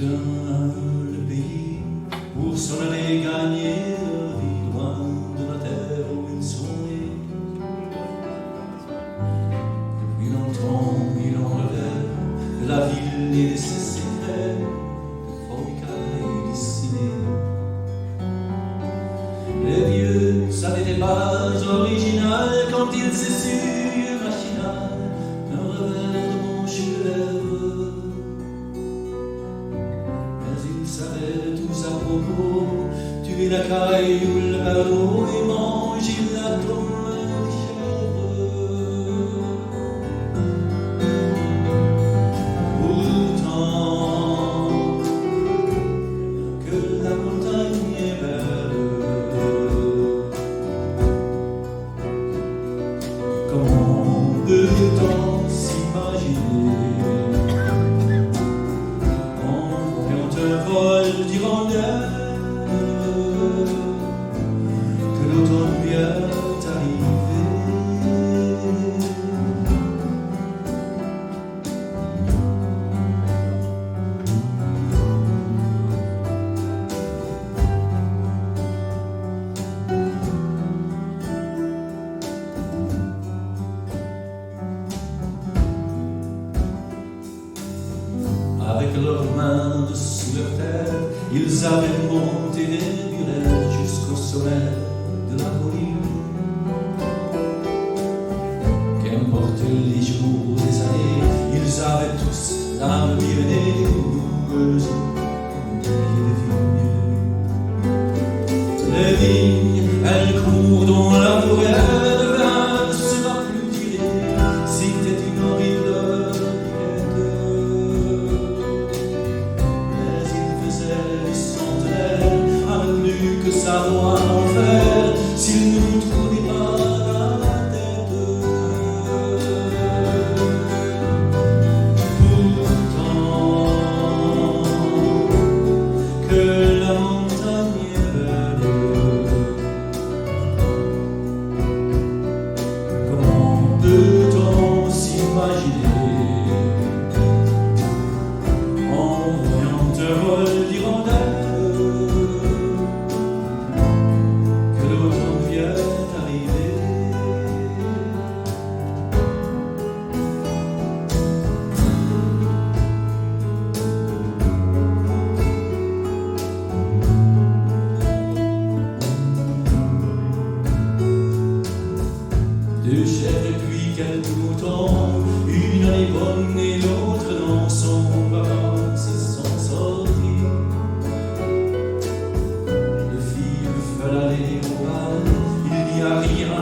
le pays pour s'en aller gagner leur vie loin de la terre où ils sont nés. Depuis longtemps, il en revêt que la ville et ses secrets de formica et dessinés. Les vieux, ça n'était pas original quand ils essuient machinal un revers de manche de lèvres. Ils savaient tous à propos tuer la caille ou le ballot et manger la tombe de chèvre. Pourtant, que la montagne est belle, comment peut-on s'imaginer un vol d'hirondelles que l'automne vient d'arriver. Avec leurs mains dessous leur tête, ils avaient monté des murets jusqu'au sommet de la colline. Qu'importe les jours des années, ils avaient tous l'âme Pyrénées heureuse comme des vignes. Elles courent dans la forêt, le vin ne sera plus tiré. C'était une horrible que sa voix enfer s'il ne vous trouvait pas dans la tête. Pourtant, que la montagne est belle, comment peut-on s'imaginer en voyant un vol d'hirondelles deux chèvres et puis quelques moutons, une année bonne et l'autre non, sont en vacances et sont sortis. Le fil veut aller au bal, il n'y a rien